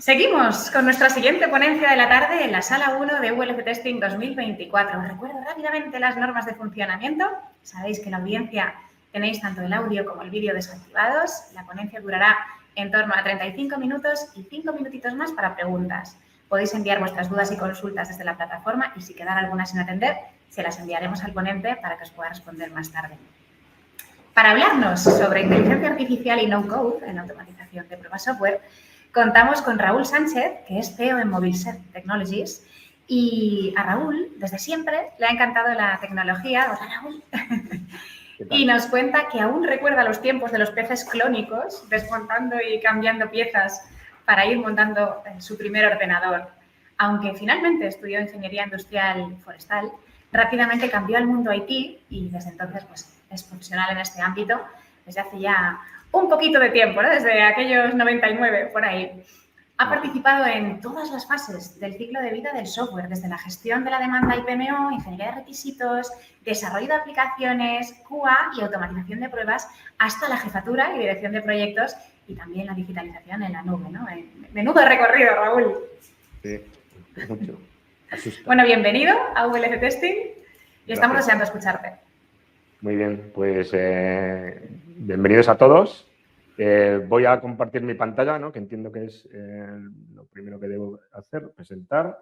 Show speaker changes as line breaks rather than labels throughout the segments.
Seguimos con nuestra siguiente ponencia de la tarde en la sala 1 de VLC Testing 2024. Os recuerdo rápidamente las normas de funcionamiento. Sabéis que en la audiencia tenéis tanto el audio como el vídeo desactivados. La ponencia durará en torno a 35 minutos y 5 minutitos más para preguntas. Podéis enviar vuestras dudas y consultas desde la plataforma y si quedan algunas sin atender, se las enviaremos al ponente para que os pueda responder más tarde. Para hablarnos sobre inteligencia artificial y no-code en automatización de pruebas software, contamos con Raúl Sánchez, que es CEO en Mobilset Technologies, y a Raúl, desde siempre, le ha encantado la tecnología. Hola, Raúl. Y nos cuenta que aún recuerda los tiempos de los peces clónicos, desmontando y cambiando piezas para ir montando su primer ordenador. Aunque finalmente estudió Ingeniería Industrial Forestal, rápidamente cambió al mundo IT y desde entonces pues, es profesional en este ámbito desde hace ya un poquito de tiempo, ¿no? Desde aquellos 99, por ahí. Ha participado en todas las fases del ciclo de vida del software, desde la gestión de la demanda y PMO, ingeniería de requisitos, desarrollo de aplicaciones, QA y automatización de pruebas, hasta la jefatura y dirección de proyectos y también la digitalización en la nube, ¿no? Menudo recorrido, Raúl.
Sí, mucho.
Bueno, bienvenido a VLC Testing y estamos deseando escucharte.
Muy bien, pues bienvenidos a todos. Voy a compartir mi pantalla, ¿no? Que entiendo que es lo primero que debo hacer, presentar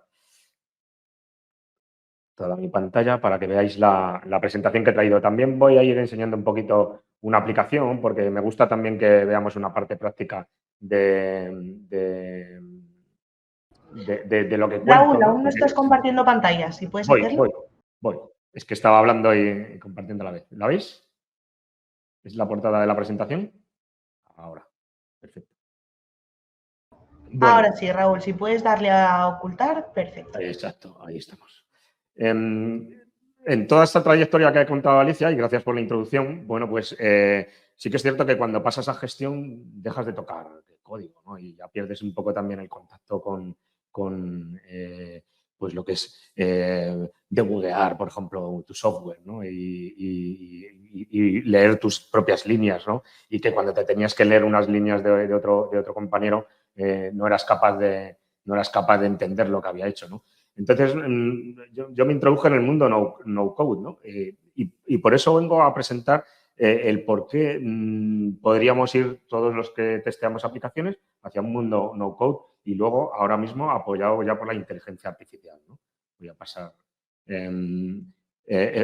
toda mi pantalla para que veáis la presentación que he traído. También voy a ir enseñando un poquito una aplicación porque me gusta también que veamos una parte práctica de lo que cuento.
Raúl, aún no estás compartiendo pantalla, si puedes hacerlo.
Voy. Es que estaba hablando y compartiendo a la vez. ¿La veis? ¿Es la portada de la presentación? Ahora. Perfecto.
Bueno, ahora sí, Raúl, si puedes darle a ocultar, perfecto.
Exacto, ahí estamos. En toda esta trayectoria que ha contado Alicia, y gracias por la introducción, bueno, pues sí que es cierto que cuando pasas a gestión dejas de tocar el código, ¿no? Y ya pierdes un poco también el contacto con pues lo que es debuguear, por ejemplo, tu software, ¿no? Y leer tus propias líneas, ¿no? Y que cuando te tenías que leer unas líneas de otro compañero, no eras capaz de entender lo que había hecho, ¿no? Entonces, yo me introduje en el mundo no-code, ¿no? Y por eso vengo a presentar el por qué podríamos ir todos los que testeamos aplicaciones hacia un mundo no-code y luego, ahora mismo, apoyado ya por la inteligencia artificial, ¿no? Voy a pasar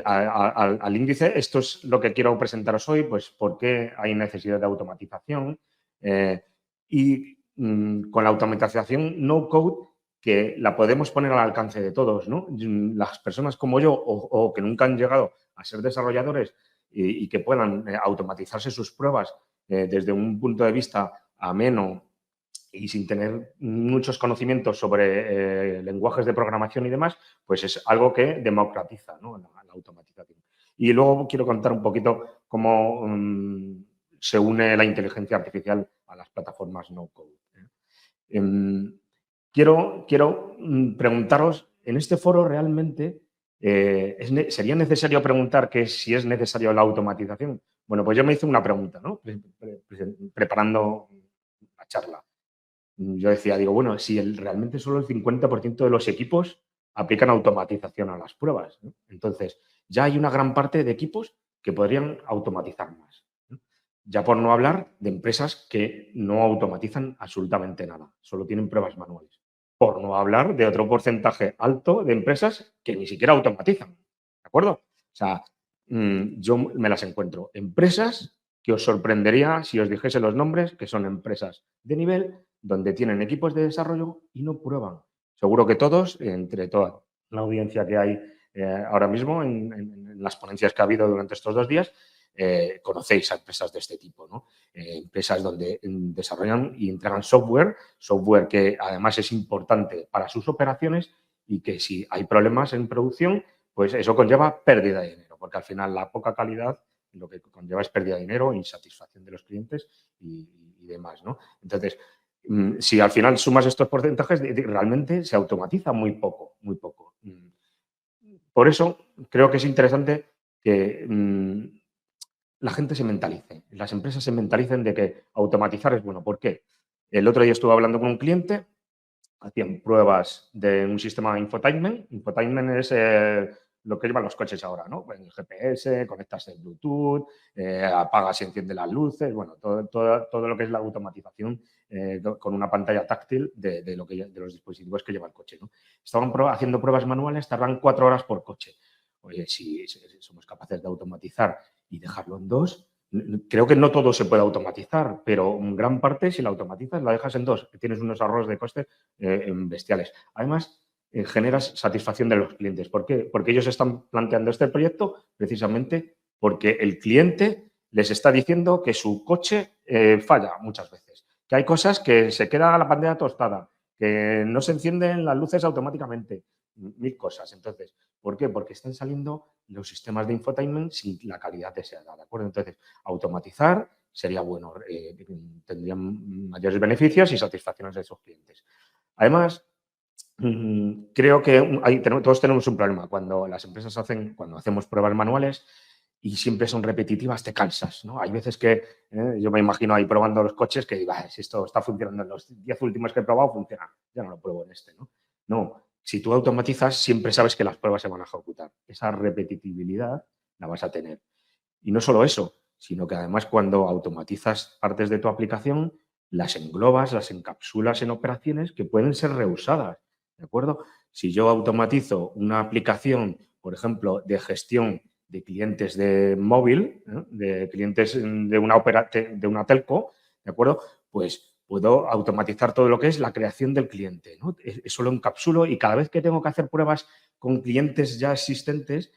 al índice. Esto es lo que quiero presentaros hoy, pues por qué hay necesidad de automatización y con la automatización no-code que la podemos poner al alcance de todos, ¿no? Las personas como yo o que nunca han llegado a ser desarrolladores y que puedan automatizarse sus pruebas desde un punto de vista ameno y sin tener muchos conocimientos sobre lenguajes de programación y demás, pues es algo que democratiza, ¿no? la automatización. Y luego quiero contar un poquito cómo se une la inteligencia artificial a las plataformas no-code. Quiero preguntaros, en este foro realmente ¿sería necesario preguntar que si es necesario la automatización? Bueno, pues yo me hice una pregunta, ¿no? Preparando la charla. Yo decía, digo, bueno, si realmente solo el 50% de los equipos aplican automatización a las pruebas, ¿no? Entonces, ya hay una gran parte de equipos que podrían automatizar más, ¿no? Ya por no hablar de empresas que no automatizan absolutamente nada, solo tienen pruebas manuales. Por no hablar de otro porcentaje alto de empresas que ni siquiera automatizan, ¿de acuerdo? O sea, yo me las encuentro. Empresas que os sorprendería si os dijese los nombres, que son empresas de nivel donde tienen equipos de desarrollo y no prueban. Seguro que todos, entre toda la audiencia que hay ahora mismo en las ponencias que ha habido durante estos 2 días, conocéis a empresas de este tipo, ¿no? Empresas donde desarrollan y entregan software que además es importante para sus operaciones y que si hay problemas en producción, pues eso conlleva pérdida de dinero, porque al final la poca calidad lo que conlleva es pérdida de dinero, insatisfacción de los clientes y demás, ¿no? Entonces, si al final sumas estos porcentajes, realmente se automatiza muy poco, muy poco. Por eso creo que es interesante que la gente se mentalice, las empresas se mentalicen de que automatizar es bueno. ¿Por qué? El otro día estuve hablando con un cliente hacían pruebas de un sistema de infotainment. Infotainment es lo que llevan los coches ahora, ¿no? Pues el GPS, conectas el Bluetooth, apagas y enciendes las luces, bueno, todo lo que es la automatización con una pantalla táctil de los dispositivos que lleva el coche, ¿no? Estaban haciendo pruebas manuales, tardan 4 horas por coche. Oye, si somos capaces de automatizar y dejarlo en 2, creo que no todo se puede automatizar, pero en gran parte, si la automatizas, la dejas en 2, tienes unos ahorros de coste bestiales. Además, generas satisfacción de los clientes. ¿Por qué? Porque ellos están planteando este proyecto precisamente porque el cliente les está diciendo que su coche falla muchas veces, que hay cosas que se queda la pantalla tostada, que no se encienden las luces automáticamente, 1000 cosas. Entonces, ¿por qué? Porque están saliendo los sistemas de infotainment sin la calidad deseada, ¿de acuerdo? Entonces, automatizar sería bueno, tendrían mayores beneficios y satisfacciones de esos clientes. Además, creo que todos tenemos un problema. Cuando las empresas cuando hacemos pruebas manuales y siempre son repetitivas, te cansas, ¿no? Hay veces que yo me imagino ahí probando los coches que digo, si esto está funcionando en los 10 últimos que he probado, funciona. Ya no lo pruebo en este, ¿no? No, si tú automatizas, siempre sabes que las pruebas se van a ejecutar. Esa repetitividad la vas a tener. Y no solo eso, sino que además cuando automatizas partes de tu aplicación, las englobas, las encapsulas en operaciones que pueden ser reusadas, ¿de acuerdo? Si yo automatizo una aplicación, por ejemplo, de gestión de clientes de móvil, de clientes de una telco, ¿de acuerdo? Pues puedo automatizar todo lo que es la creación del cliente, ¿no? Eso lo encapsulo y cada vez que tengo que hacer pruebas con clientes ya existentes,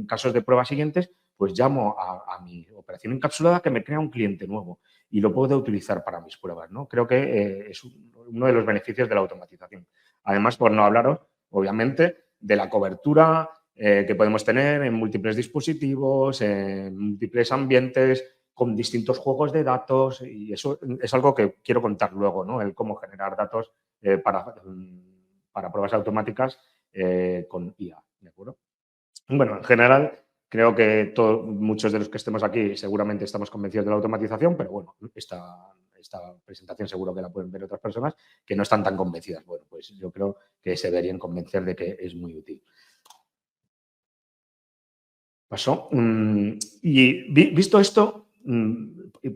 casos de pruebas siguientes, pues llamo a mi operación encapsulada que me crea un cliente nuevo y lo puedo utilizar para mis pruebas, ¿no? Creo que es uno de los beneficios de la automatización. Además, por no hablaros, obviamente, de la cobertura que podemos tener en múltiples dispositivos, en múltiples ambientes, con distintos juegos de datos, y eso es algo que quiero contar luego, ¿no? El cómo generar datos para pruebas automáticas con IA, ¿de acuerdo? Bueno, en general, creo que muchos de los que estemos aquí seguramente estamos convencidos de la automatización, pero bueno, esta presentación seguro que la pueden ver otras personas que no están tan convencidas. Bueno, pues yo creo que se deberían convencer de que es muy útil. Pasó. Y visto esto,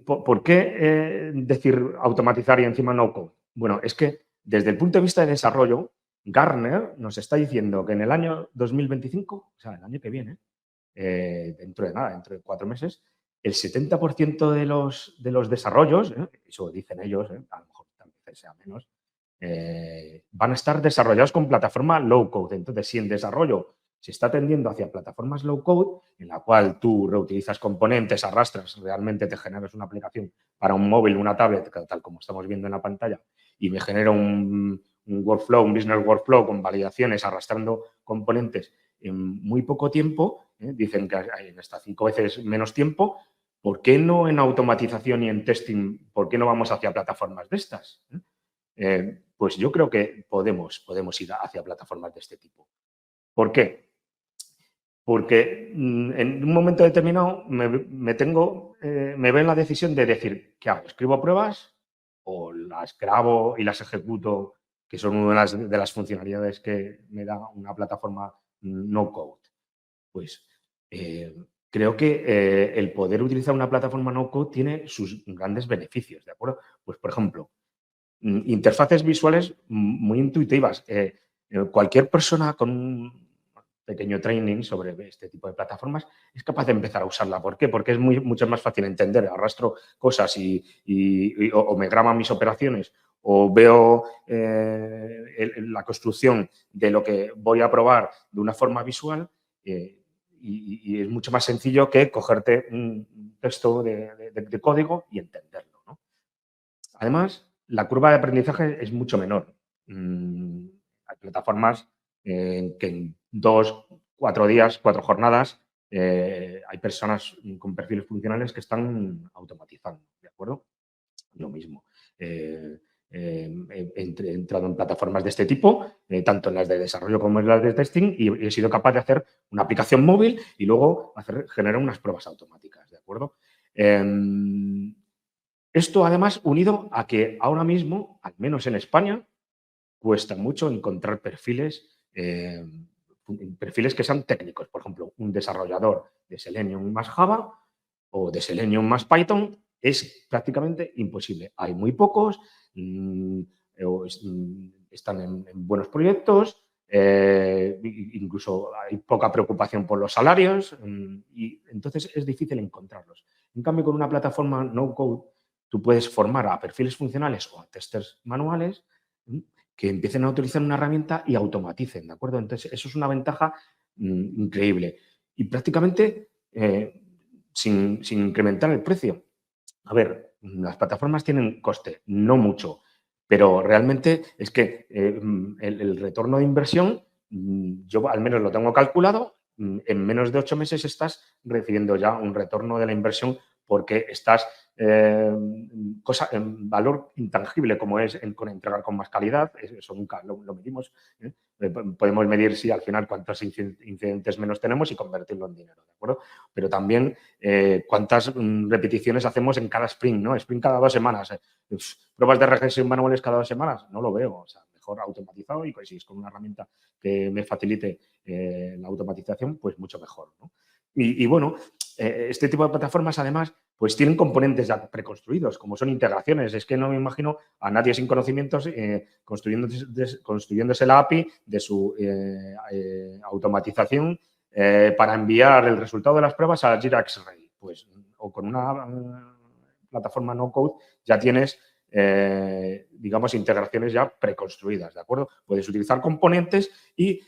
¿por qué decir automatizar y encima no code? Bueno, es que desde el punto de vista de desarrollo, Gartner nos está diciendo que en el año 2025, o sea, el año que viene, dentro de 4 meses, el 70% de los desarrollos, eso dicen ellos, a lo mejor también sea menos, van a estar desarrollados con plataforma low code. Entonces, si en desarrollo se está tendiendo hacia plataformas low code, en la cual tú reutilizas componentes, arrastras, realmente te generas una aplicación para un móvil, una tablet, tal como estamos viendo en la pantalla, y me genera un workflow, un business workflow con validaciones, arrastrando componentes en muy poco tiempo, dicen que en hasta 5 veces menos tiempo. ¿Por qué no en automatización y en testing? ¿Por qué no vamos hacia plataformas de estas? Pues yo creo que podemos ir hacia plataformas de este tipo. ¿Por qué? Porque en un momento determinado me veo en la decisión de decir, ¿qué hago? ¿Escribo pruebas o las grabo y las ejecuto, que son una de las funcionalidades que me da una plataforma no code? Pues creo que el poder utilizar una plataforma no code tiene sus grandes beneficios, ¿de acuerdo? Pues, por ejemplo, interfaces visuales muy intuitivas. Cualquier persona con un pequeño training sobre este tipo de plataformas es capaz de empezar a usarla. ¿Por qué? Porque es mucho más fácil entender. Arrastro cosas o me graban mis operaciones o veo la construcción de lo que voy a probar de una forma visual y es mucho más sencillo que cogerte un texto de código y entenderlo, ¿no? Además, la curva de aprendizaje es mucho menor. Hay plataformas que en 2, 4 días, 4 jornadas, hay personas con perfiles funcionales que están automatizando, ¿de acuerdo? Lo mismo. He entrado en plataformas de este tipo, tanto en las de desarrollo como en las de testing, y he sido capaz de hacer una aplicación móvil y luego generar unas pruebas automáticas, ¿de acuerdo? Esto, además, unido a que ahora mismo, al menos en España, cuesta mucho encontrar perfiles que sean técnicos. Por ejemplo, un desarrollador de Selenium más Java o de Selenium más Python es prácticamente imposible. Hay muy pocos, están en buenos proyectos, incluso hay poca preocupación por los salarios y entonces es difícil encontrarlos. En cambio, con una plataforma no-code, tú puedes formar a perfiles funcionales o a testers manuales que empiecen a utilizar una herramienta y automaticen, ¿de acuerdo? Entonces, eso es una ventaja increíble. Y prácticamente sin incrementar el precio. A ver, las plataformas tienen coste, no mucho, pero realmente es que el retorno de inversión, yo al menos lo tengo calculado, en menos de 8 meses estás recibiendo ya un retorno de la inversión porque estás valor intangible como es con entregar con más calidad, eso nunca lo medimos. Podemos medir si al final cuántos incidentes menos tenemos y convertirlo en dinero, ¿de acuerdo? Pero también cuántas repeticiones hacemos en cada sprint, ¿no? Sprint cada 2 semanas. Pruebas de regresión manuales cada 2 semanas, no lo veo. O sea, mejor automatizado y si es con una herramienta que me facilite la automatización, pues mucho mejor, ¿no? Y bueno, este tipo de plataformas además pues tienen componentes ya preconstruidos, como son integraciones. Es que no me imagino a nadie sin conocimientos construyéndose la API de su automatización para enviar el resultado de las pruebas a Jira X-Ray. Pues, o con una plataforma no-code ya tienes, digamos, integraciones ya preconstruidas, ¿de acuerdo? Puedes utilizar componentes y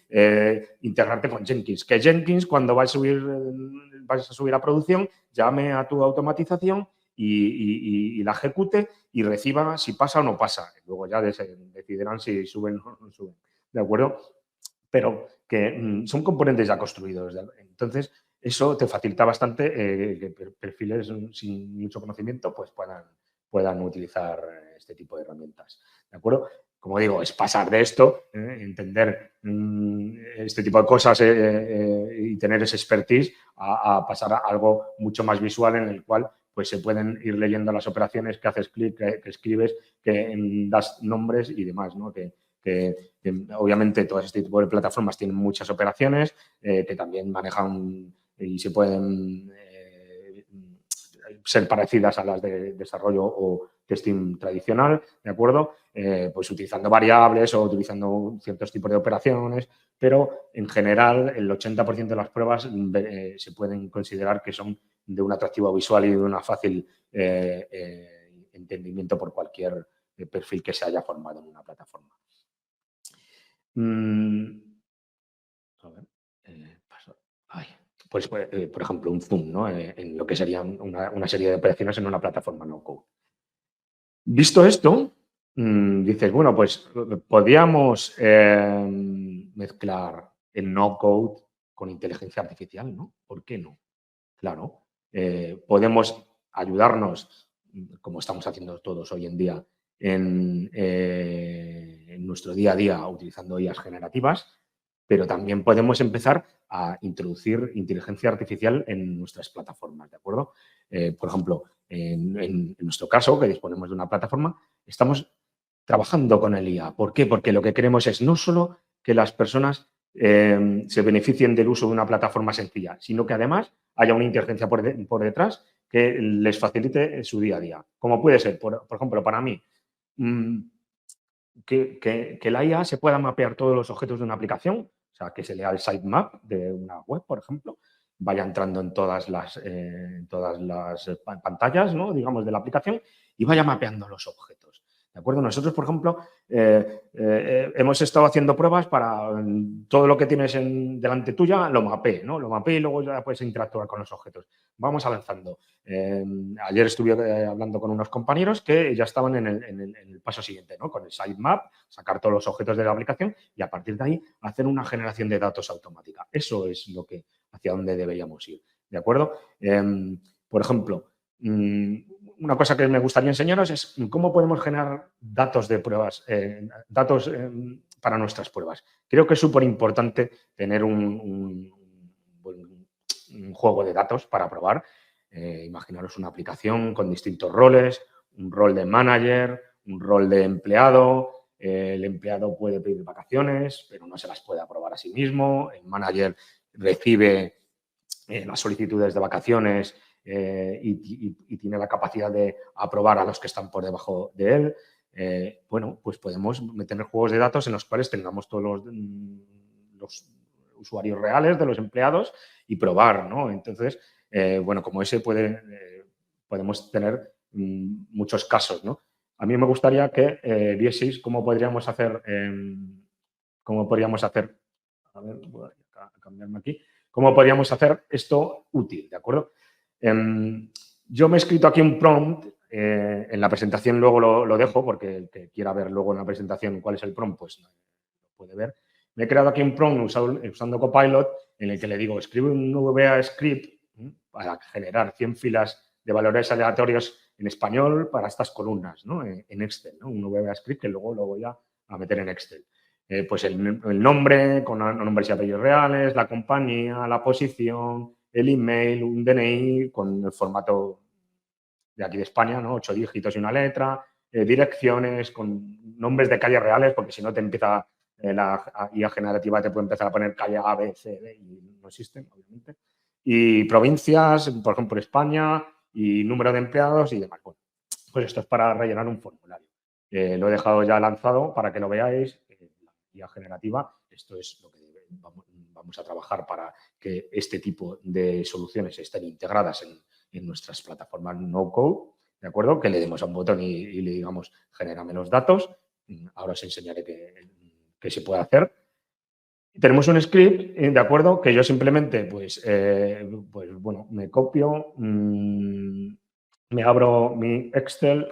integrarte con Jenkins. Que Jenkins, cuando vas a subir a producción, llame a tu automatización y la ejecute y reciba si pasa o no pasa. Luego ya decidirán si suben o no suben, ¿de acuerdo? Pero que son componentes ya construidos. Entonces, eso te facilita bastante que perfiles sin mucho conocimiento pues puedan utilizar este tipo de herramientas. ¿De acuerdo? Como digo, es pasar de esto, entender este tipo de cosas y tener ese expertise a pasar a algo mucho más visual en el cual pues se pueden ir leyendo las operaciones que haces clic, que escribes, que das nombres y demás, ¿no? Que obviamente todo este tipo de plataformas tienen muchas operaciones que también manejan y se pueden ser parecidas a las de desarrollo o testing tradicional, ¿de acuerdo? Pues utilizando variables o utilizando ciertos tipos de operaciones, pero en general el 80% de las pruebas se pueden considerar que son de un atractivo visual y de una fácil entendimiento por cualquier perfil que se haya formado en una plataforma. A ver, pues, por ejemplo, un zoom, ¿no? En lo que sería una serie de operaciones en una plataforma no-code. Visto esto, dices, bueno, pues podríamos mezclar el no-code con inteligencia artificial, ¿no? ¿Por qué no? Claro, podemos ayudarnos, como estamos haciendo todos hoy en día, en nuestro día a día utilizando IAs generativas, pero también podemos empezar a introducir inteligencia artificial en nuestras plataformas, ¿de acuerdo? Por ejemplo, en nuestro caso, que disponemos de una plataforma, estamos trabajando con el IA. ¿Por qué? Porque lo que queremos es no solo que las personas se beneficien del uso de una plataforma sencilla, sino que además haya una inteligencia por detrás que les facilite su día a día. Como puede ser, por ejemplo, para mí, que la IA se pueda mapear todos los objetos de una aplicación, o sea, que se lea el sitemap de una web, por ejemplo, vaya entrando en todas las pantallas, ¿no? Digamos, de la aplicación y vaya mapeando los objetos. ¿De acuerdo? Nosotros, por ejemplo, hemos estado haciendo pruebas para todo lo que tienes delante tuya, lo mapee, ¿no? Lo mapee y luego ya puedes interactuar con los objetos. Vamos avanzando. Ayer estuve hablando con unos compañeros que ya estaban en el paso siguiente, ¿no? Con el sitemap, sacar todos los objetos de la aplicación y a partir de ahí hacer una generación de datos automática. Eso es hacia donde deberíamos ir. ¿De acuerdo? Por ejemplo, una cosa que me gustaría enseñaros es cómo podemos generar datos de pruebas, para nuestras pruebas. Creo que es súper importante tener un juego de datos para probar. Imaginaros una aplicación con distintos roles, un rol de manager, un rol de empleado, el empleado puede pedir vacaciones, pero no se las puede aprobar a sí mismo. El manager recibe las solicitudes de vacaciones y tiene la capacidad de aprobar a los que están por debajo de él. Bueno, pues podemos meter juegos de datos en los cuales tengamos todos los usuarios reales de los empleados y probar, ¿no? Entonces, bueno, como ese podemos tener muchos casos, ¿no? A mí me gustaría que vieseis cómo podríamos hacer, a ver, voy a cambiarme aquí, cómo podríamos hacer esto útil, ¿de acuerdo? Yo me he escrito aquí un prompt, en la presentación luego lo dejo, porque el que quiera ver luego en la presentación cuál es el prompt, pues lo puede ver. Me he creado aquí un prompt usando Copilot en el que le digo, escribe un VBA script para generar 100 filas de valores aleatorios en español para estas columnas, ¿no? En Excel, ¿no? Un VBA script que luego lo voy a meter en Excel. Pues el nombre con nombres y apellidos reales, la compañía, la posición, el email, un DNI con el formato de aquí de España, ¿no? 8 dígitos y una letra, direcciones con nombres de calles reales, porque si no te empieza la IA generativa, te puede empezar a poner calle A, B, C, D y no existen, obviamente. Y provincias, por ejemplo, España y número de empleados y demás. Bueno, pues esto es para rellenar un formulario. Lo he dejado ya lanzado para que lo veáis. La IA generativa, esto es lo que vamos a trabajar para que este tipo de soluciones estén integradas en nuestras plataformas no-code, ¿de acuerdo? Que le demos a un botón y le digamos, genérame los datos. Ahora os enseñaré qué se puede hacer. Tenemos un script, ¿de acuerdo? Que yo simplemente, pues bueno, me copio, me abro mi Excel.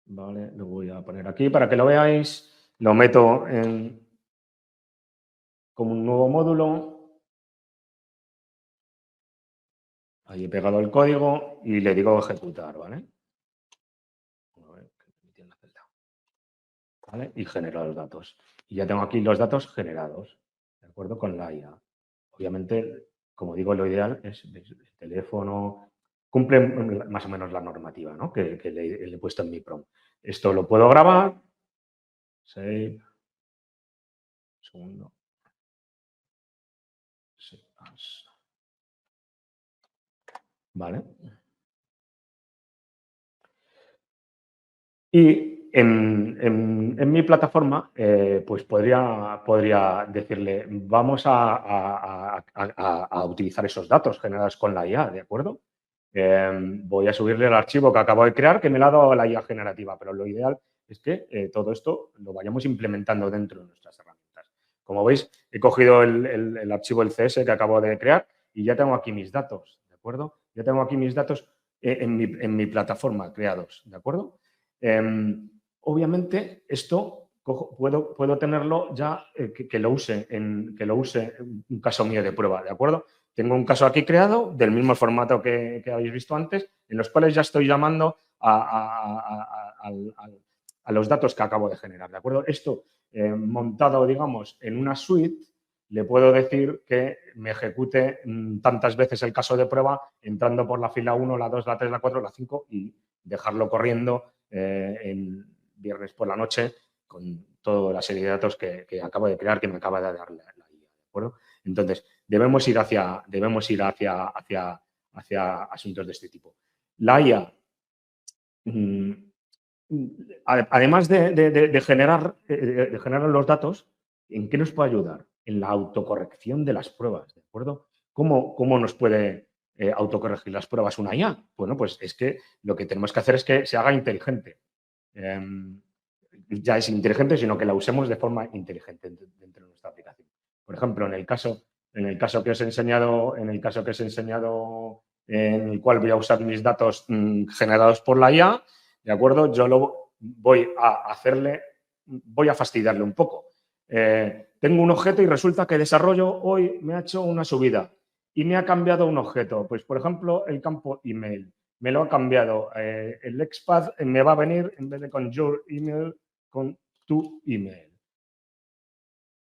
Vale, lo voy a poner aquí para que lo veáis. Lo meto como un nuevo módulo. Ahí he pegado el código y le digo ejecutar, ¿vale? A ver, ¿vale? Y genera los datos. Y ya tengo aquí los datos generados, ¿de acuerdo? Con la IA. Obviamente, como digo, lo ideal es el teléfono, cumple más o menos la normativa, ¿no? que le he puesto en mi prompt. Esto lo puedo grabar. Save. Segundo. Save as. Vale. Y en mi plataforma, pues podría decirle, vamos a utilizar esos datos generados con la IA, ¿de acuerdo? Voy a subirle el archivo que acabo de crear, que me lo ha dado la IA generativa, pero lo ideal es que todo esto lo vayamos implementando dentro de nuestras herramientas. Como veis, he cogido el archivo del CS que acabo de crear y ya tengo aquí mis datos, ¿de acuerdo? Ya tengo aquí mis datos en mi plataforma creados, ¿de acuerdo? Obviamente, esto puedo tenerlo ya que lo use en un caso mío de prueba, ¿de acuerdo? Tengo un caso aquí creado del mismo formato que habéis visto antes, en los cuales ya estoy llamando a los datos que acabo de generar, ¿de acuerdo? Esto montado, digamos, en una suite, le puedo decir que me ejecute tantas veces el caso de prueba entrando por la fila 1, la 2, la 3, la 4, la 5 y dejarlo corriendo el viernes por la noche con toda la serie de datos que acabo de crear, que me acaba de dar la IA, ¿de acuerdo? Entonces, debemos ir hacia asuntos de este tipo. La IA, además de generar los datos, ¿en qué nos puede ayudar? En la autocorrección de las pruebas, ¿de acuerdo? ¿Cómo nos puede autocorregir las pruebas una IA? Bueno, pues es que lo que tenemos que hacer es que se haga inteligente. Ya es inteligente, sino que la usemos de forma inteligente dentro de nuestra aplicación. Por ejemplo, en el caso que os he enseñado, en el cual voy a usar mis datos generados por la IA, ¿de acuerdo? Yo voy a fastidiarle un poco. Tengo un objeto y resulta que desarrollo hoy me ha hecho una subida y me ha cambiado un objeto. Pues, por ejemplo, el campo email. Me lo ha cambiado. El XPath me va a venir, en vez de con your email, con tu email.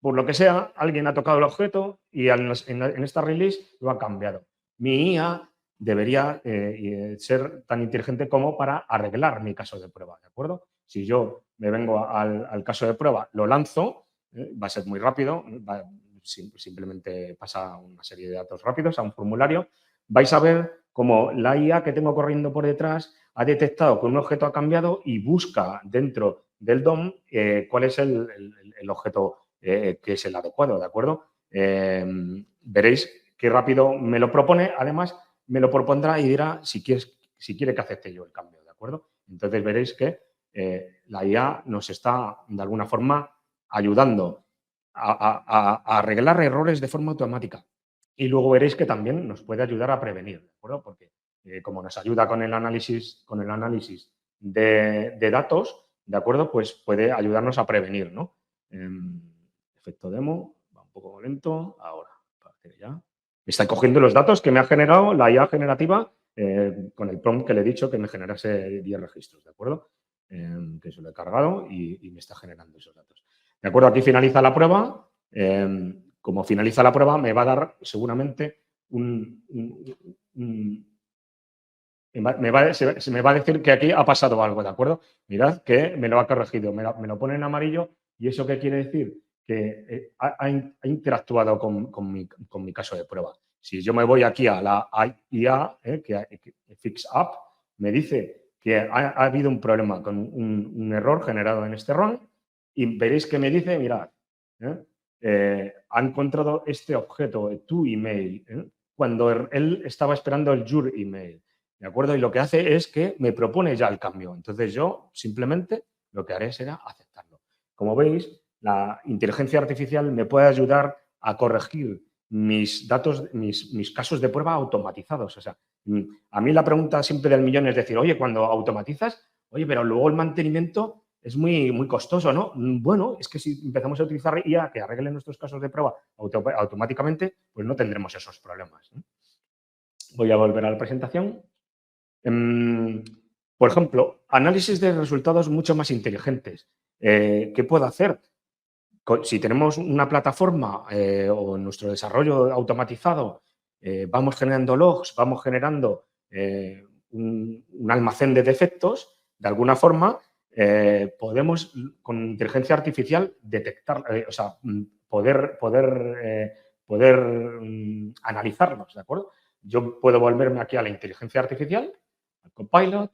Por lo que sea, alguien ha tocado el objeto y en esta release lo ha cambiado. Mi IA debería ser tan inteligente como para arreglar mi caso de prueba, ¿de acuerdo? Si yo me vengo al caso de prueba, lo lanzo, va a ser muy rápido, simplemente pasa una serie de datos rápidos a un formulario. Vais a ver cómo la IA que tengo corriendo por detrás ha detectado que un objeto ha cambiado y busca dentro del DOM cuál es el objeto que es el adecuado, ¿de acuerdo? Veréis qué rápido me lo propone. Además, me lo propondrá y dirá si quiere que acepte yo el cambio, ¿de acuerdo? Entonces, veréis que la IA nos está, de alguna forma, ayudando a arreglar errores de forma automática. Y luego veréis que también nos puede ayudar a prevenir, ¿de acuerdo? Porque como nos ayuda con el análisis de datos, ¿de acuerdo? Pues puede ayudarnos a prevenir, ¿no? Efecto demo, va un poco lento. Ahora, parece que ya. Está cogiendo los datos que me ha generado la IA generativa con el prompt que le he dicho que me generase 10 registros, ¿de acuerdo? Que se lo he cargado y me está generando esos datos. ¿De acuerdo? Aquí finaliza la prueba. Como finaliza la prueba, me va a dar seguramente me va a decir que aquí ha pasado algo, ¿de acuerdo? Mirad que me lo ha corregido, me lo pone en amarillo y ¿eso qué quiere decir? Que ha interactuado con mi caso de prueba. Si yo me voy aquí a la IA, que Fix Up, me dice que ha habido un problema con un error generado en este run y veréis que me dice, mirad, ha encontrado este objeto, tu email, cuando él estaba esperando el your email. ¿De acuerdo? Y lo que hace es que me propone ya el cambio. Entonces, yo simplemente lo que haré será aceptarlo. Como veis, la inteligencia artificial me puede ayudar a corregir mis datos, mis casos de prueba automatizados. O sea, a mí la pregunta siempre del millón es decir, oye, cuando automatizas, oye, pero luego el mantenimiento es muy, muy costoso, ¿no? Bueno, es que si empezamos a utilizar IA que arregle nuestros casos de prueba automáticamente, pues no tendremos esos problemas, ¿no? Voy a volver a la presentación. Por ejemplo, análisis de resultados mucho más inteligentes. ¿Qué puedo hacer? Si tenemos una plataforma o nuestro desarrollo automatizado, vamos generando logs, vamos generando un almacén de defectos, de alguna forma podemos con inteligencia artificial detectar, o sea, poder analizarlos, ¿de acuerdo? Yo puedo volverme aquí a la inteligencia artificial, al Copilot,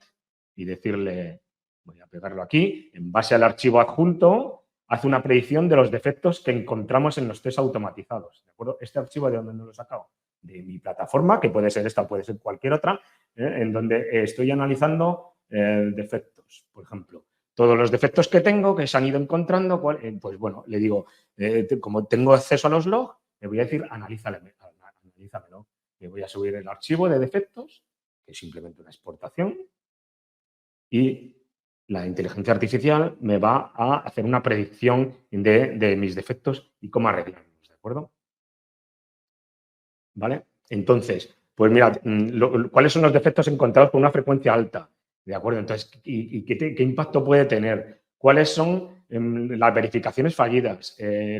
y decirle, voy a pegarlo aquí, en base al archivo adjunto, hace una predicción de los defectos que encontramos en los test automatizados, ¿de acuerdo? Este archivo, ¿de dónde me lo he sacado? De mi plataforma, que puede ser esta, puede ser cualquier otra, en donde estoy analizando defectos, por ejemplo. Todos los defectos que tengo, que se han ido encontrando, pues bueno, le digo, como tengo acceso a los logs, le voy a decir, analízamelo. Le voy a subir el archivo de defectos, que es simplemente una exportación, y la inteligencia artificial me va a hacer una predicción de mis defectos y cómo arreglarlos, ¿de acuerdo? ¿Vale? Entonces, pues mirad, ¿cuáles son los defectos encontrados con una frecuencia alta? ¿De acuerdo? Entonces, ¿y qué impacto puede tener? ¿Cuáles son las verificaciones fallidas?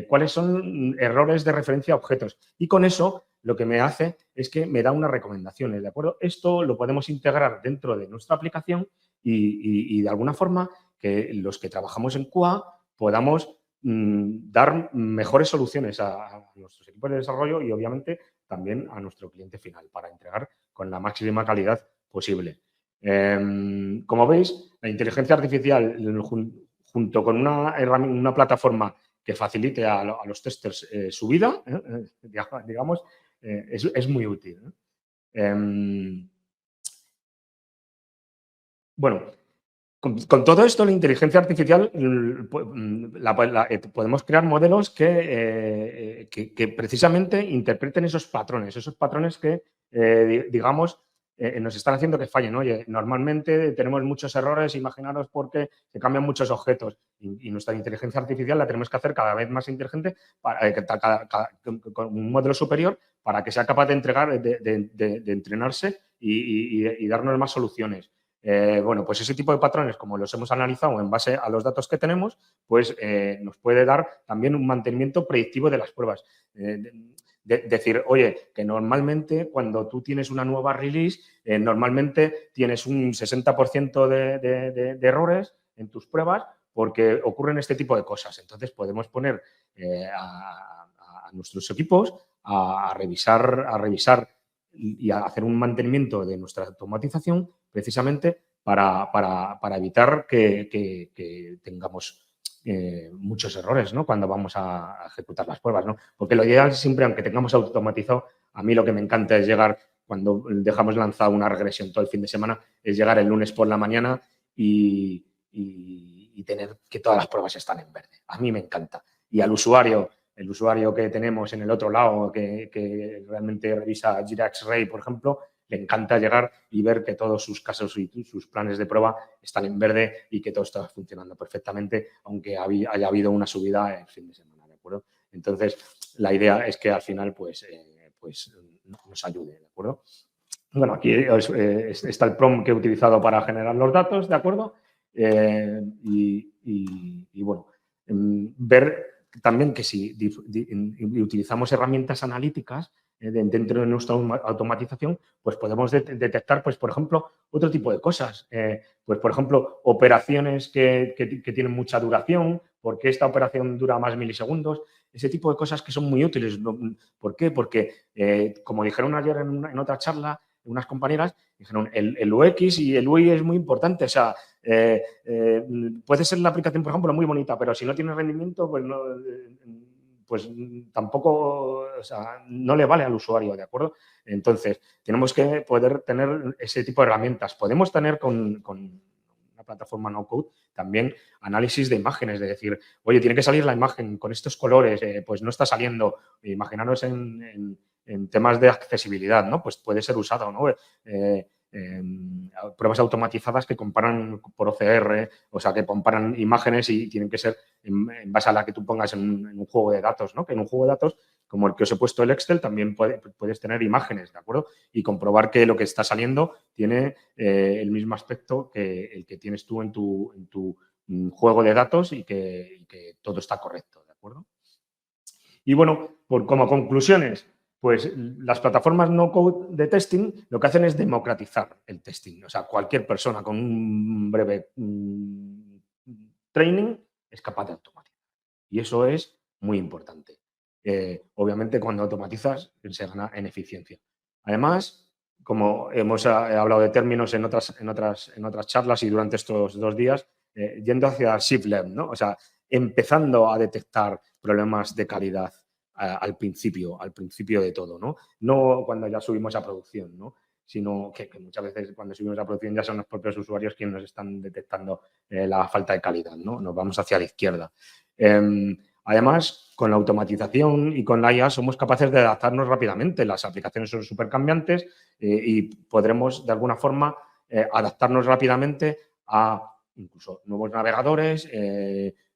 ¿Cuáles son errores de referencia a objetos? Y con eso lo que me hace es que me da unas recomendaciones, ¿de acuerdo? Esto lo podemos integrar dentro de nuestra aplicación y de alguna forma que los que trabajamos en QA podamos dar mejores soluciones a nuestros equipos de desarrollo y obviamente también a nuestro cliente final para entregar con la máxima calidad posible. Como veis, la inteligencia artificial junto con una plataforma que facilite a los testers su vida, digamos, es muy útil. Bueno, con todo esto, la inteligencia artificial podemos crear modelos que precisamente interpreten esos patrones que, digamos, nos están haciendo que fallen. Oye, normalmente tenemos muchos errores, imaginaros porque se cambian muchos objetos y nuestra inteligencia artificial la tenemos que hacer cada vez más inteligente con un modelo superior para que sea capaz de entregar, de entrenarse y darnos más soluciones. Bueno, pues ese tipo de patrones, como los hemos analizado en base a los datos que tenemos, pues nos puede dar también un mantenimiento predictivo de las pruebas. Decir, oye, que normalmente cuando tú tienes una nueva release, normalmente tienes un 60% de errores en tus pruebas porque ocurren este tipo de cosas. Entonces, podemos poner a nuestros equipos a revisar y a hacer un mantenimiento de nuestra automatización precisamente para evitar que tengamos muchos errores, ¿no? Cuando vamos a ejecutar las pruebas, ¿no? Porque lo ideal siempre, aunque tengamos automatizado, a mí lo que me encanta es llegar, cuando dejamos lanzada una regresión todo el fin de semana, es llegar el lunes por la mañana y tener que todas las pruebas están en verde. A mí me encanta. Y al usuario, el usuario que tenemos en el otro lado, que realmente revisa Jira X-Ray, por ejemplo, le encanta llegar y ver que todos sus casos y sus planes de prueba están en verde y que todo está funcionando perfectamente, aunque haya habido una subida el fin de semana, ¿de acuerdo? Entonces, la idea es que al final, pues nos ayude, ¿de acuerdo? Bueno, aquí está el prompt que he utilizado para generar los datos, ¿de acuerdo? Y bueno, ver también que si utilizamos herramientas analíticas dentro de nuestra automatización, pues podemos detectar, pues, por ejemplo, otro tipo de cosas. Pues, por ejemplo, operaciones que tienen mucha duración, porque esta operación dura más milisegundos, ese tipo de cosas que son muy útiles. ¿Por qué? Porque, como dijeron ayer en otra charla, unas compañeras dijeron, el UX y el UI es muy importante. O sea, puede ser la aplicación, por ejemplo, muy bonita, pero si no tiene rendimiento, pues tampoco, o sea, no le vale al usuario, ¿de acuerdo? Entonces, tenemos que poder tener ese tipo de herramientas. Podemos tener con una plataforma no-code también análisis de imágenes, de decir, oye, tiene que salir la imagen con estos colores, pues no está saliendo. Imaginaros en temas de accesibilidad, ¿no? Pues puede ser usado, ¿no? Pruebas automatizadas que comparan por OCR, o sea, que comparan imágenes y tienen que ser en base a la que tú pongas en un juego de datos, ¿no? Que en un juego de datos, como el que os he puesto el Excel, también puedes tener imágenes, ¿de acuerdo? Y comprobar que lo que está saliendo tiene el mismo aspecto que el que tienes tú en tu juego de datos y que todo está correcto, ¿de acuerdo? Y bueno, como conclusiones, pues las plataformas no-code de testing lo que hacen es democratizar el testing. O sea, cualquier persona con un breve training es capaz de automatizar. Y eso es muy importante. Obviamente, cuando automatizas, se gana en eficiencia. Además, como hemos hablado de términos en otras charlas y durante estos 2 días, yendo hacia shift left, ¿no? O sea, empezando a detectar problemas de calidad al principio de todo, ¿no? No cuando ya subimos a producción, ¿no? Sino que muchas veces cuando subimos a producción ya son los propios usuarios quienes nos están detectando la falta de calidad, ¿no? Nos vamos hacia la izquierda. Además, con la automatización y con la IA somos capaces de adaptarnos rápidamente. Las aplicaciones son súper cambiantes y podremos, de alguna forma, adaptarnos rápidamente a incluso nuevos navegadores,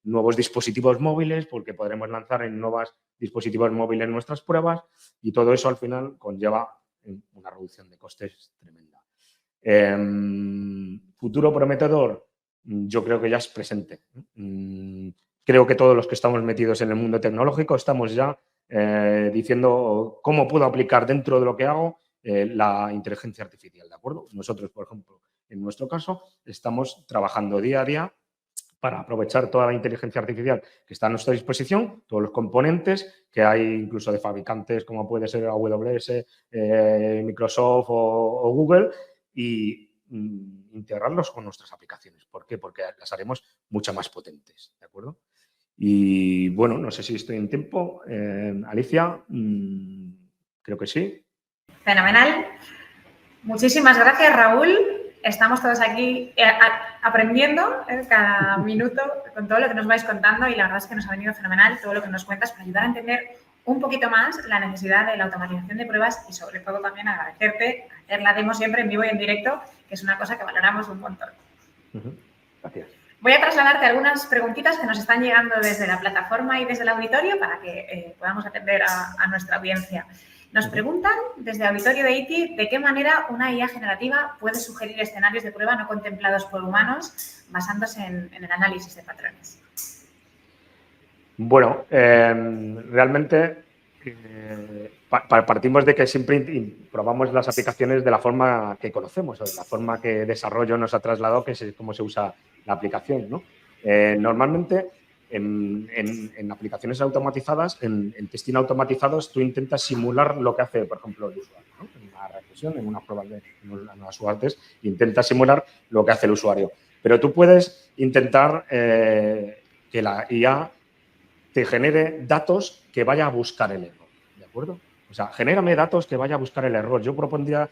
nuevos dispositivos móviles, porque podremos lanzar en nuevos dispositivos móviles nuestras pruebas y todo eso al final conlleva una reducción de costes tremenda. Futuro prometedor, yo creo que ya es presente. Creo que todos los que estamos metidos en el mundo tecnológico estamos ya diciendo cómo puedo aplicar dentro de lo que hago la inteligencia artificial, ¿de acuerdo? Nosotros, por ejemplo, en nuestro caso, estamos trabajando día a día para aprovechar toda la inteligencia artificial que está a nuestra disposición, todos los componentes que hay incluso de fabricantes como puede ser AWS, Microsoft o Google y integrarlos con nuestras aplicaciones. ¿Por qué? Porque las haremos mucho más potentes, ¿de acuerdo? Y bueno, no sé si estoy en tiempo. Alicia, creo que sí.
Fenomenal. Muchísimas gracias, Raúl. Estamos todos aquí aprendiendo cada minuto con todo lo que nos vais contando y la verdad es que nos ha venido fenomenal todo lo que nos cuentas para ayudar a entender un poquito más la necesidad de la automatización de pruebas y sobre todo también agradecerte hacer la demo siempre en vivo y en directo, que es una cosa que valoramos un montón.
Gracias.
Voy a trasladarte algunas preguntitas que nos están llegando desde la plataforma y desde el auditorio para que podamos atender a nuestra audiencia. Nos preguntan desde Auditorio de ITI de qué manera una IA generativa puede sugerir escenarios de prueba no contemplados por humanos basándose en el análisis de patrones.
Bueno, realmente partimos de que siempre probamos las aplicaciones de la forma que conocemos, o de la forma que desarrollo nos ha trasladado, que es cómo se usa la aplicación, ¿no? Normalmente, en aplicaciones automatizadas, en testing automatizados, tú intentas simular lo que hace, por ejemplo, el usuario, ¿no? En una regresión, en una prueba de unas UATs, intentas simular lo que hace el usuario. Pero tú puedes intentar que la IA te genere datos que vaya a buscar el error, ¿de acuerdo? O sea, genérame datos que vaya a buscar el error. Yo propondría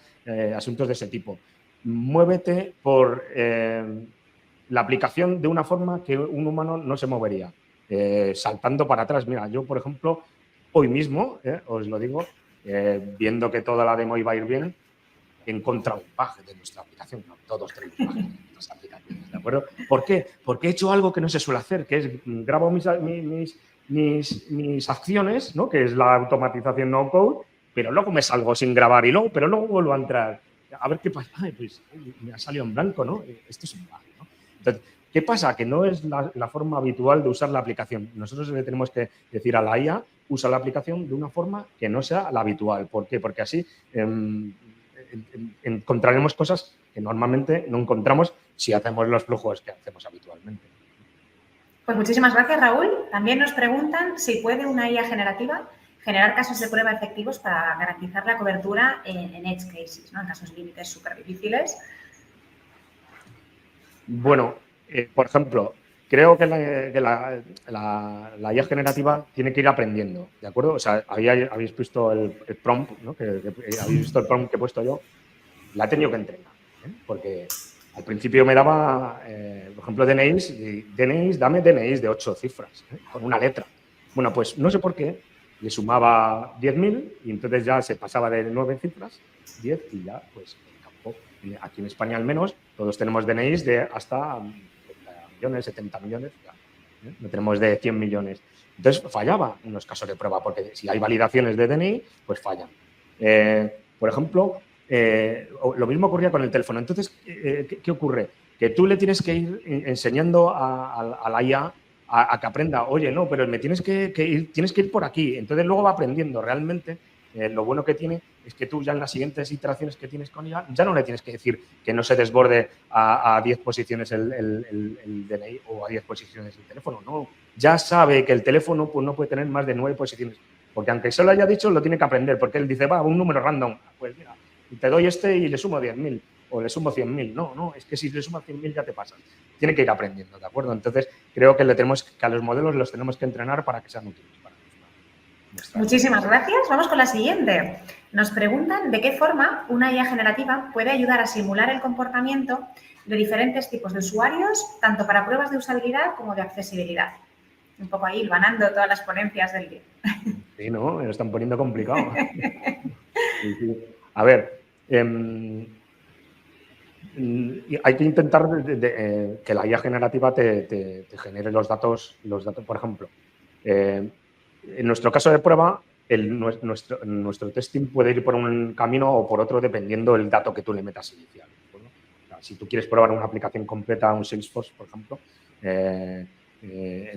asuntos de ese tipo. Muévete por la aplicación de una forma que un humano no se movería, saltando para atrás. Mira, yo, por ejemplo, hoy mismo, os lo digo, viendo que toda la demo iba a ir bien, he encontrado un bug de nuestra aplicación. No, todos tenemos bugs de nuestras aplicaciones, ¿de acuerdo? ¿Por qué? Porque he hecho algo que no se suele hacer, que es grabo mis acciones, ¿no? Que es la automatización no code, pero luego me salgo sin grabar pero luego vuelvo a entrar. A ver qué pasa. Ay, pues me ha salido en blanco, ¿no? Esto es un bug, ¿no? Entonces, ¿qué pasa? Que no es la forma habitual de usar la aplicación. Nosotros le tenemos que decir a la IA, usa la aplicación de una forma que no sea la habitual. ¿Por qué? Porque así encontraremos cosas que normalmente no encontramos si hacemos los flujos que hacemos habitualmente.
Pues muchísimas gracias, Raúl. También nos preguntan si puede una IA generativa generar casos de prueba efectivos para garantizar la cobertura en edge cases, ¿no? En casos límites súper difíciles.
Bueno, por ejemplo, creo que la IA generativa tiene que ir aprendiendo, ¿de acuerdo? O sea, habéis visto el prompt, ¿no? Habéis visto el prompt que he puesto yo. La he tenido que entrenar, porque al principio me daba, por ejemplo, DNIs, dame DNIs de 8 cifras, con una letra. Bueno, pues no sé por qué, le sumaba 10.000 y entonces ya se pasaba de 9 cifras, 10 y ya, pues, aquí en España al menos, todos tenemos DNIs de hasta 30 millones, 70 millones, ya, no tenemos de 100 millones. Entonces fallaba en los casos de prueba, porque si hay validaciones de DNI, pues fallan. Por ejemplo, lo mismo ocurría con el teléfono. Entonces, ¿qué ocurre? Que tú le tienes que ir enseñando a la IA a que aprenda, oye, no, pero tienes que ir por aquí. Entonces, luego va aprendiendo realmente. Lo bueno que tiene es que tú ya en las siguientes iteraciones que tienes con IA ya no le tienes que decir que no se desborde a 10 posiciones el DNI o a 10 posiciones el teléfono. No, ya sabe que el teléfono pues, no puede tener más de 9 posiciones. Porque aunque se lo haya dicho, lo tiene que aprender. Porque él dice, va, un número random. Pues mira, te doy este y le sumo 10.000 o le sumo 100.000. No, es que si le sumas 100.000 ya te pasas. Tiene que ir aprendiendo, ¿de acuerdo? Entonces, creo que a los modelos los tenemos que entrenar para que sean útiles.
Muchísimas gracias. Vamos con la siguiente. Nos preguntan de qué forma una IA generativa puede ayudar a simular el comportamiento de diferentes tipos de usuarios, tanto para pruebas de usabilidad como de accesibilidad. Un poco ahí ganando todas las ponencias del día.
Sí, ¿no? Me lo están poniendo complicado. Sí. A ver, hay que intentar que la IA generativa te genere los datos, por ejemplo. En nuestro caso de prueba, nuestro testing puede ir por un camino o por otro dependiendo del dato que tú le metas inicial. ¿De o sea, si tú quieres probar una aplicación completa, un Salesforce, por ejemplo, en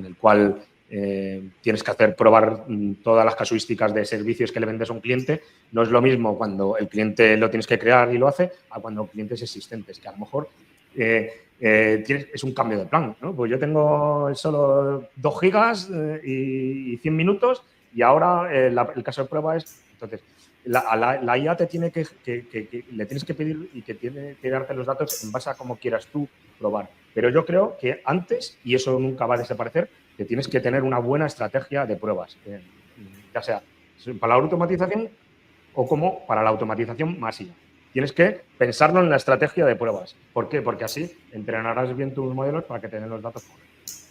el cual tienes que probar todas las casuísticas de servicios que le vendes a un cliente, no es lo mismo cuando el cliente lo tienes que crear y lo hace a cuando el cliente es existente. Es que a lo mejor es un cambio de plan, ¿no? Pues yo tengo solo 2 gigas y 100 minutos y ahora el caso de prueba es... Entonces, la IA te tiene le tienes que pedir y que tiene que darte los datos en base a cómo quieras tú probar. Pero yo creo que antes, y eso nunca va a desaparecer, que tienes que tener una buena estrategia de pruebas, ya sea para la automatización o como para la automatización masiva. Tienes que pensarlo en la estrategia de pruebas. ¿Por qué? Porque así entrenarás bien tus modelos para que te den los datos correctos.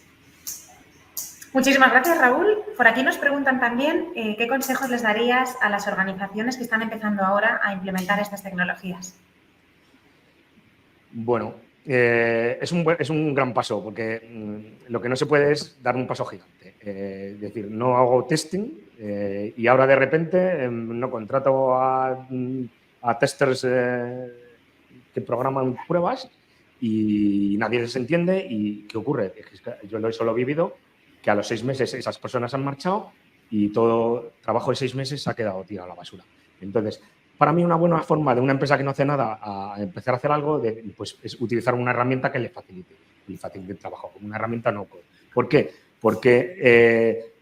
Muchísimas gracias, Raúl. Por aquí nos preguntan también qué consejos les darías a las organizaciones que están empezando ahora a implementar estas tecnologías.
Bueno, es un gran paso porque lo que no se puede es dar un paso gigante. Es decir, no hago testing Y ahora de repente no contrato a testers que programan pruebas y nadie les entiende. ¿Y qué ocurre? Es que yo eso lo he vivido, que a los 6 meses esas personas han marchado y todo trabajo de 6 meses se ha quedado tirado a la basura. Entonces, para mí una buena forma de una empresa que no hace nada a empezar a hacer algo pues, es utilizar una herramienta que le facilite el trabajo, como una herramienta no-code. ¿Por qué? Porque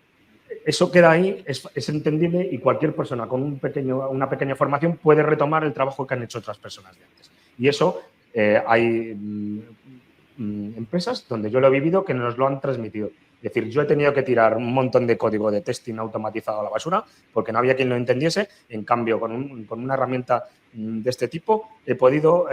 eso queda ahí, es entendible y cualquier persona con una pequeña formación puede retomar el trabajo que han hecho otras personas de antes. Y eso hay empresas donde yo lo he vivido que nos lo han transmitido. Es decir, yo he tenido que tirar un montón de código de testing automatizado a la basura porque no había quien lo entendiese. En cambio, con una herramienta de este tipo he cambiado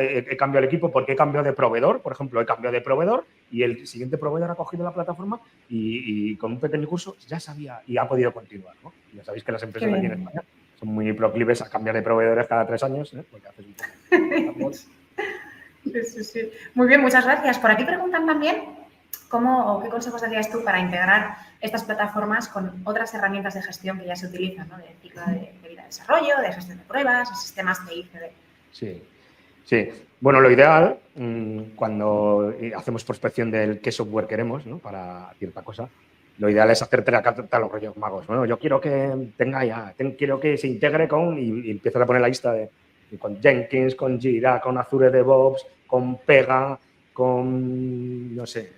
el equipo porque he cambiado de proveedor. Por ejemplo, he cambiado de proveedor y el siguiente proveedor ha cogido la plataforma y con un pequeño curso ya sabía y ha podido continuar, ¿no? Ya sabéis que las empresas aquí en España son muy proclives a cambiar de proveedores cada 3 años, porque haces un poco.
Sí. Muy bien, muchas gracias. Por aquí preguntan también ¿cómo o qué consejos darías tú para integrar estas plataformas con otras herramientas de gestión que ya se utilizan, ¿no? De ciclo de vida de desarrollo, de gestión de pruebas, de sistemas CI/CD?
Sí. Bueno, lo ideal, cuando hacemos prospección del qué software queremos, ¿no? Para cierta cosa, lo ideal es hacerte la carta a los Reyes Magos. Bueno, yo quiero que quiero que se integre y empiezas a poner la lista con Jenkins, con Jira, con Azure DevOps, con Pega, con, no sé,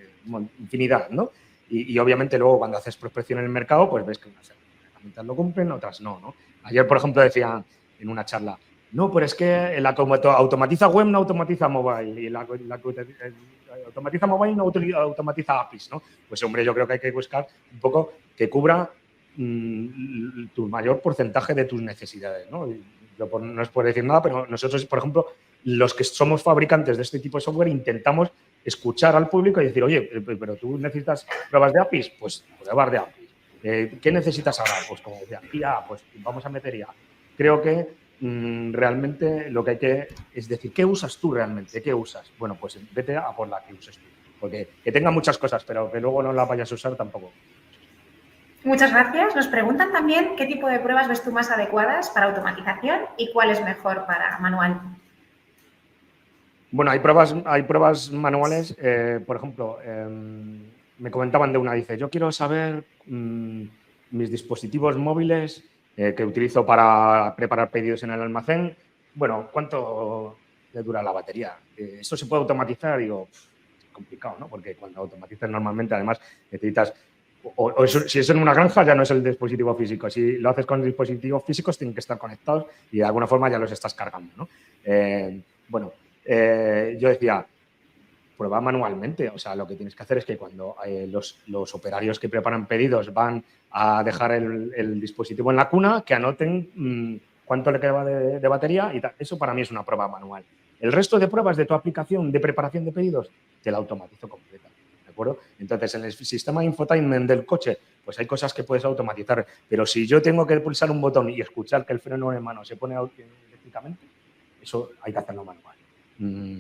infinidad, ¿no? Y obviamente luego cuando haces prospección en el mercado, pues ves que unas herramientas lo cumplen, otras no. Ayer, por ejemplo, decía en una charla, no, pero es que la automatiza web, no automatiza mobile, y la automatiza mobile, no automatiza APIs, ¿no? Pues, hombre, yo creo que hay que buscar un poco que cubra tu mayor porcentaje de tus necesidades, ¿no? No es por decir nada, pero nosotros, por ejemplo, los que somos fabricantes de este tipo de software intentamos escuchar al público y decir, oye, pero tú necesitas pruebas de APIs, pues pruebas de APIs. ¿Qué necesitas ahora? Pues como decía, IA, pues vamos a meter IA. Creo que realmente lo que hay que es decir, ¿qué usas tú realmente? ¿Qué usas? Bueno, pues vete a por la que uses tú. Porque que tenga muchas cosas, pero que luego no la vayas a usar tampoco.
Muchas gracias. Nos preguntan también qué tipo de pruebas ves tú más adecuadas para automatización y cuál es mejor para manual.
Bueno, hay pruebas manuales. Por ejemplo, me comentaban de una, dice, yo quiero saber mis dispositivos móviles que utilizo para preparar pedidos en el almacén. Bueno, ¿cuánto le dura la batería? ¿Esto se puede automatizar? Digo, es complicado, ¿no? Porque cuando automatizas normalmente, además, necesitas... si es en una granja, ya no es el dispositivo físico. Si lo haces con dispositivos físicos, tienen que estar conectados y de alguna forma ya los estás cargando, ¿no? Yo decía, prueba manualmente. O sea, lo que tienes que hacer es que cuando los operarios que preparan pedidos van a dejar el dispositivo en la cuna, que anoten cuánto le queda de batería y tal. Eso para mí es una prueba manual. El resto de pruebas de tu aplicación de preparación de pedidos te la automatizo completa. ¿De acuerdo? Entonces, en el sistema de infotainment del coche, pues hay cosas que puedes automatizar. Pero si yo tengo que pulsar un botón y escuchar que el freno de mano se pone eléctricamente, eso hay que hacerlo manual.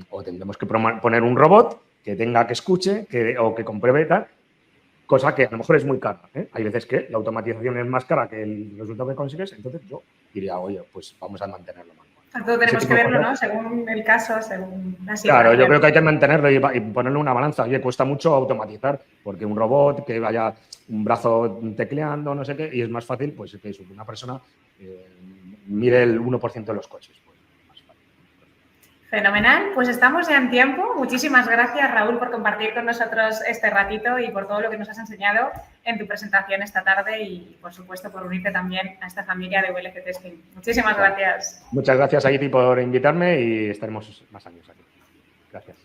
O tendremos que poner un robot que tenga que escuche o que compruebe tal, cosa que a lo mejor es muy cara. Hay veces que la automatización es más cara que el resultado que consigues, entonces yo diría, oye, pues vamos a mantenerlo manual.
Todo tenemos que verlo, ¿no? Según el caso, según la situación.
Claro, yo creo que hay que mantenerlo y ponerle una balanza. Oye, cuesta mucho automatizar, porque un robot que vaya un brazo tecleando, no sé qué, y es más fácil, pues que una persona mire el 1% de los coches.
Fenomenal, pues estamos ya en tiempo. Muchísimas gracias, Raúl, por compartir con nosotros este ratito y por todo lo que nos has enseñado en tu presentación esta tarde y, por supuesto, por unirte también a esta familia de VLC Testing. Muchísimas gracias.
Muchas gracias a Iti por invitarme y estaremos más años aquí. Gracias.